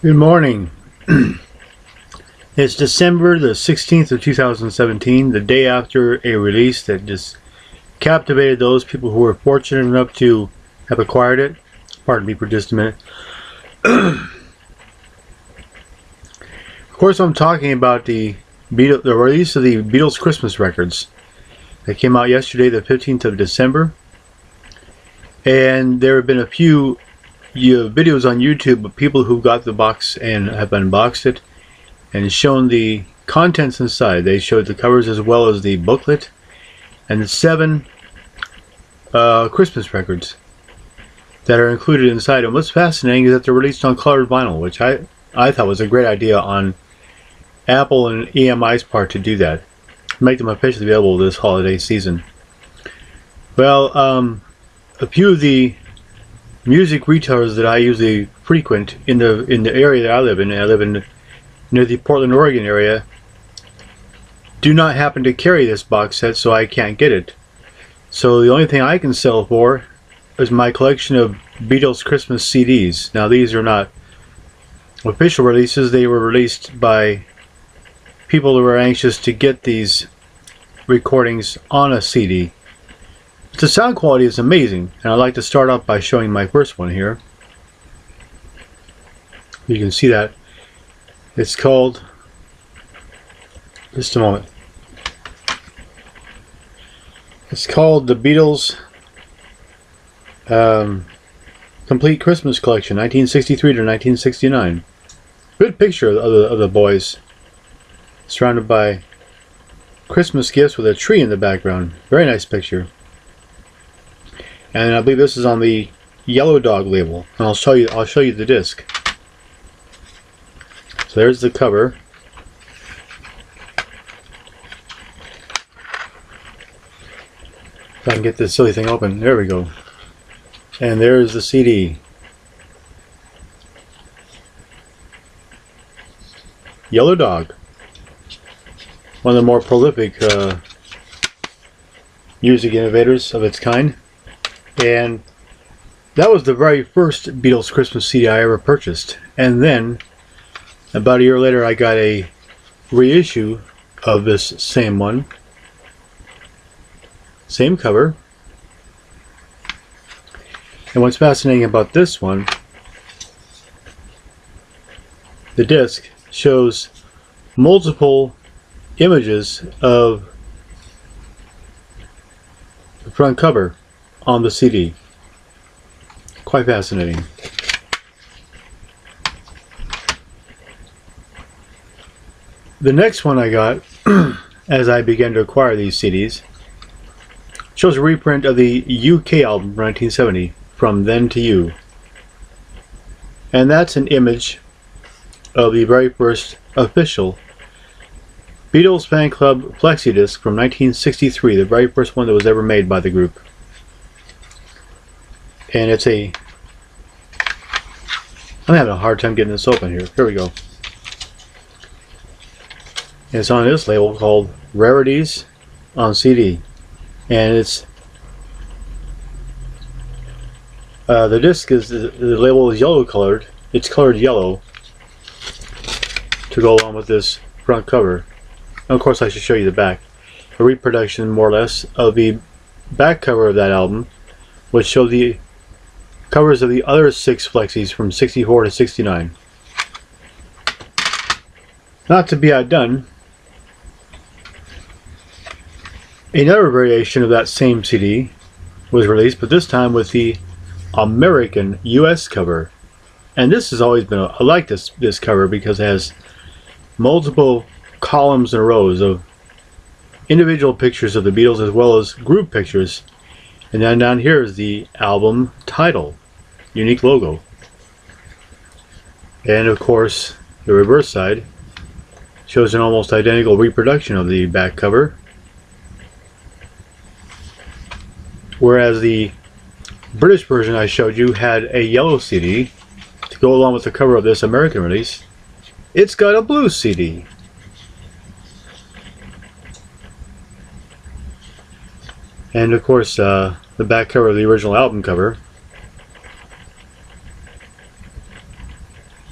Good morning. It's December the 16th of 2017, the day after a release that just captivated those people who were fortunate enough to have acquired it. Pardon me for just a minute. Of course, I'm talking about the release of the Beatles Christmas records that came out yesterday, the 15th of December. And there have been a few videos on YouTube of people who got the box and have unboxed it and shown the contents inside. They showed the covers as well as the booklet and the 7 Christmas records that are included inside. And what's fascinating is that they're released on colored vinyl, which I thought was a great idea on Apple and EMI's part to do that, make them officially available this holiday season. Well, a few of the music retailers that I usually frequent in the area that I live in near the Portland, Oregon area, do not happen to carry this box set, so I can't get it. So the only thing I can sell for is my collection of Beatles Christmas CDs. Now, these are not official releases. They were released by people who were anxious to get these recordings on a CD. The sound quality is amazing, and I'd like to start off by showing my first one here. You can see that. It's called, just a moment, it's called the Beatles Complete Christmas Collection, 1963 to 1969. Good picture of the boys surrounded by Christmas gifts with a tree in the background. Very nice picture. And I believe this is on the Yellow Dog label. And I'll show you the disc. So there's the cover. If I can get this silly thing open. There we go. And there's the CD. Yellow Dog. One of the more prolific music innovators of its kind. And that was the very first Beatles Christmas CD I ever purchased. And then, about a year later, I got a reissue of this same one. Same cover. And what's fascinating about this one, the disc shows multiple images of the front cover on the CD. Quite fascinating. The next one I got as I began to acquire these CDs shows a reprint of the UK album from 1970, From Then to You. And that's an image of the very first official Beatles Fan Club Flexi Disc from 1963, the very first one that was ever made by the group. And it's I'm having a hard time getting this open here. Here we go. And it's on this label called Rarities on CD. And it's the disc is the label is yellow colored. It's colored yellow to go along with this front cover. And of course, I should show you the back. A reproduction, more or less, of the back cover of that album, which showed the covers of the other 6 flexis from 64 to 69. Not to be outdone, another variation of that same CD was released, but this time with the American US cover. And this has always been I like this cover because it has multiple columns and rows of individual pictures of the Beatles as well as group pictures. And then down here is the album title. Unique logo. And of course, the reverse side shows an almost identical reproduction of the back cover. Whereas the British version I showed you had a yellow CD to go along with the cover of this American release. It's got a blue CD. And of course, the back cover of the original album cover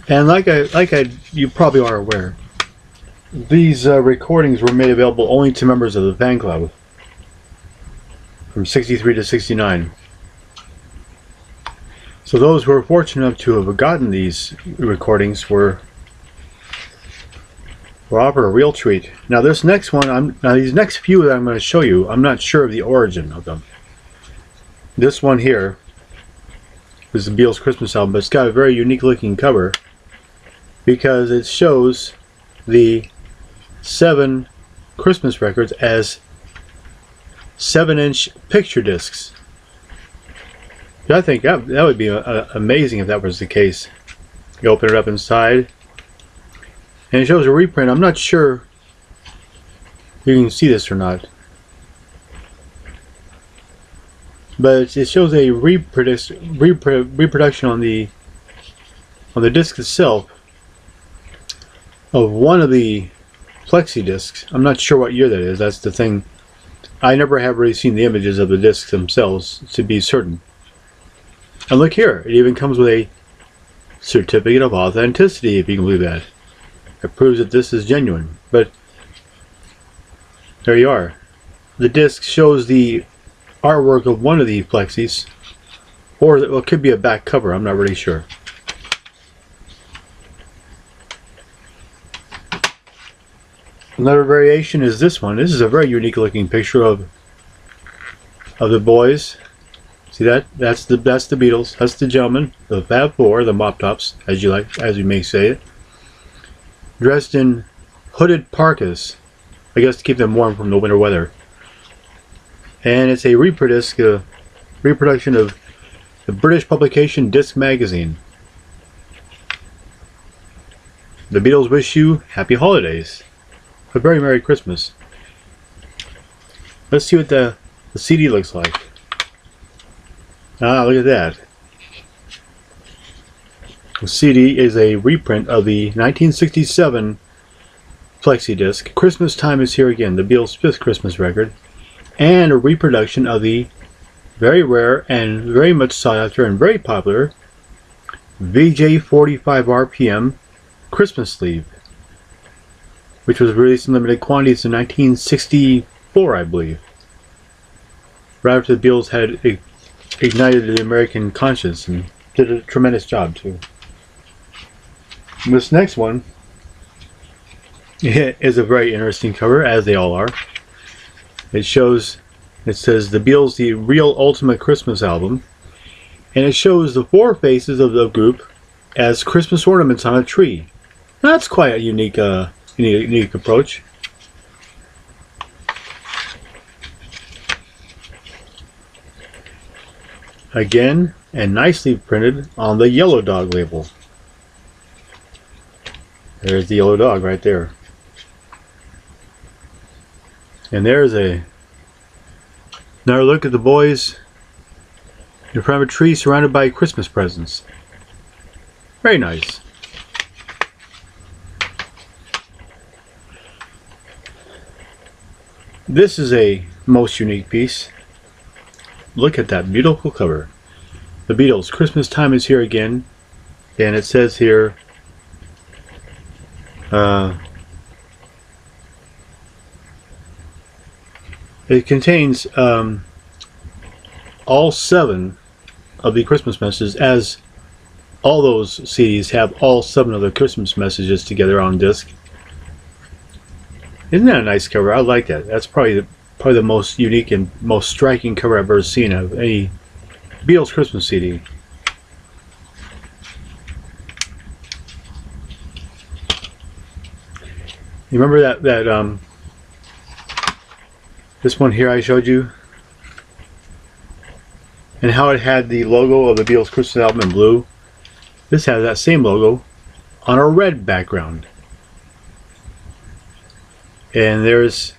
And you probably are aware, these recordings were made available only to members of the fan club from 63 to 69. So those who were fortunate enough to have gotten these recordings were offered a real treat. Now this next one, these next few that I'm going to show you, I'm not sure of the origin of them. This one here is the Beatles Christmas album, but it's got a very unique looking cover because it shows the 7 Christmas records as 7-inch picture discs. I think that would be amazing if that was the case. You open it up inside, and it shows a reprint. I'm not sure if you can see this or not, but it shows a reproduction on the disc itself of one of the flexi discs. I'm not sure what year that is. That's the thing. I never have really seen the images of the discs themselves to be certain. And look here, it even comes with a certificate of authenticity, if you can believe that. It proves that this is genuine. But there you are. The disc shows the artwork of one of the flexis, or it could be a back cover, I'm not really sure. Another variation is this one. This is a very unique looking picture of the boys. See that? That's the Beatles. That's the gentleman, the Fab Four, the mop tops, as you may say it, dressed in hooded parkas, I guess to keep them warm from the winter weather. And it's a reproduction of the British publication Disc Magazine. The Beatles wish you happy holidays, a very Merry Christmas. Let's see what the CD looks like. Ah, look at that. The CD is a reprint of the 1967 flexi disc, Christmas Time Is Here Again, the Beatles' 5th Christmas record, and a reproduction of the very rare and very much sought after and very popular VJ 45 RPM Christmas sleeve, which was released in limited quantities in 1964, I believe, right after the Beatles had ignited the American conscience and did a tremendous job too. This next one is a very interesting cover, as they all are. It says the Beatles, the real ultimate Christmas album, and it shows the 4 faces of the group as Christmas ornaments on a tree. That's quite a unique approach. Again, and nicely printed on the Yellow Dog label. There's the yellow dog right there. And there's another look at the boys in front of a tree surrounded by Christmas presents. Very nice. This is a most unique piece. Look at that beautiful cover. The Beatles, Christmas Time Is Here Again. And it says here, it contains all 7 of the Christmas messages, as all those CDs have all 7 of the Christmas messages together on disc. Isn't that a nice cover? I like that. That's probably the most unique and most striking cover I've ever seen of any Beatles Christmas CD. You remember that this one here I showed you, and how it had the logo of the Beatles Christmas album in blue? This has that same logo on a red background, and there's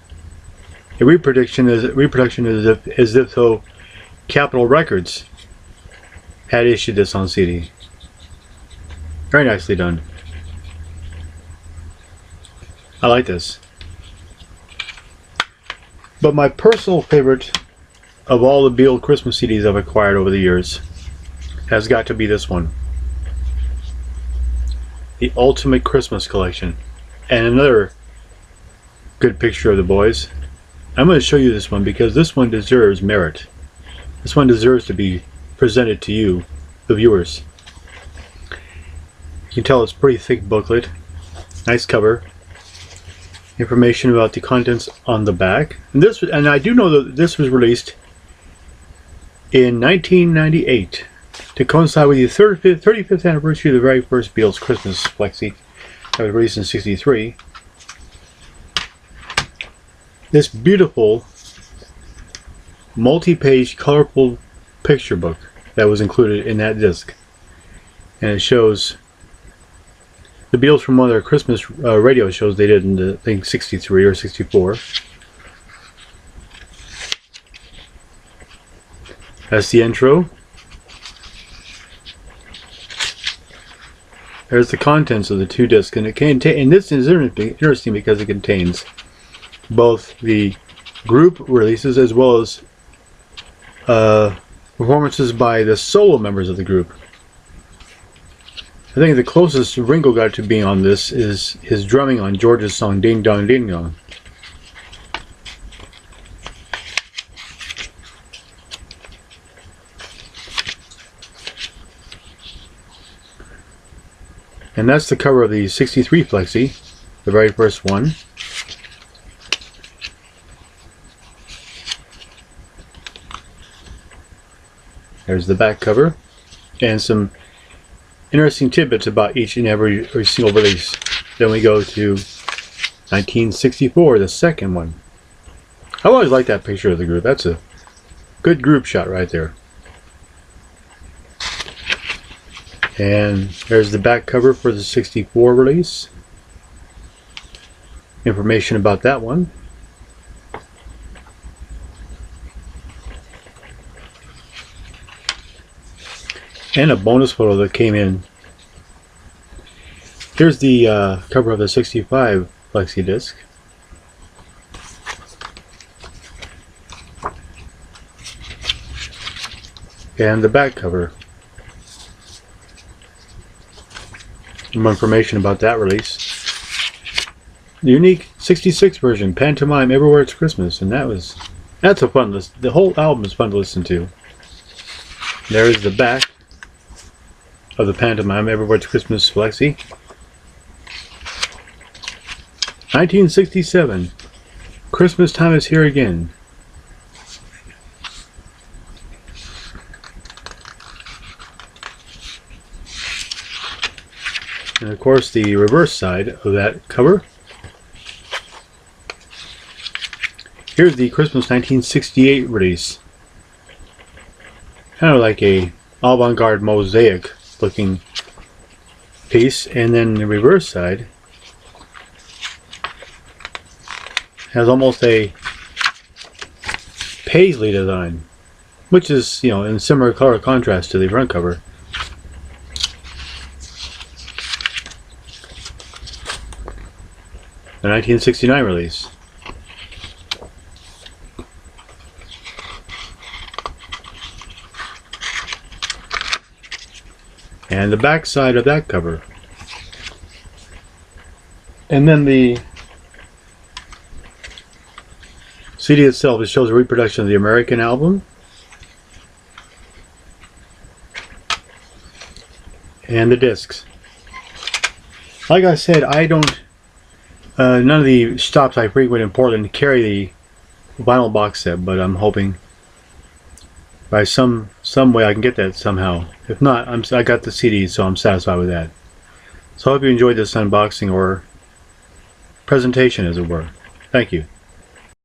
a reproduction as if though Capitol Records had issued this on CD. Very nicely done. I like this. But my personal favorite of all the Beatles Christmas CDs I've acquired over the years has got to be this one. the Ultimate Christmas Collection. And another good picture of the boys. I'm going to show you this one because this one deserves merit. This one deserves to be presented to you, the viewers. You can tell it's a pretty thick booklet. Nice cover. Information about the contents on the back. And I do know that this was released in 1998 to coincide with the 35th anniversary of the very first Beatles Christmas flexi that was released in '63. This beautiful multi-page colorful picture book that was included in that disc, and it shows the Beatles from one of their Christmas radio shows they did in I think '63 or '64. That's the intro. There's the contents of the two discs, and this is interesting because it contains both the group releases as well as performances by the solo members of the group. I think the closest Ringo got to being on this is his drumming on George's song Ding Dong Ding Dong. And that's the cover of the '63 flexi, the very first one. There's the back cover, and some interesting tidbits about each and every single release. Then we go to 1964, the second one. I always like that picture of the group. That's a good group shot right there. And there's the back cover for the '64 release. Information about that one. And a bonus photo that came in. Here's the cover of the '65 flexi disc. And the back cover. More information about that release. The unique '66 version, Pantomime Everywhere It's Christmas, and that's a fun list. The whole album is fun to listen to. There is the back of the Pantomime Everywhere It's Christmas flexi. 1967, Christmas Time Is Here Again. And of course the reverse side of that cover. Here's the Christmas 1968 release. Kind of like a avant-garde mosaic looking piece, and then the reverse side has almost a paisley design, which is, in similar color contrast to the front cover. The 1969 release. And the back side of that cover. And then the CD itself, it shows a reproduction of the American album. And the discs. Like I said, I don't none of the stops I frequent in Portland carry the vinyl box set, but I'm hoping by some way I can get that somehow. If not, I got the CDs, so I'm satisfied with that. So I hope you enjoyed this unboxing or presentation, as it were. Thank you.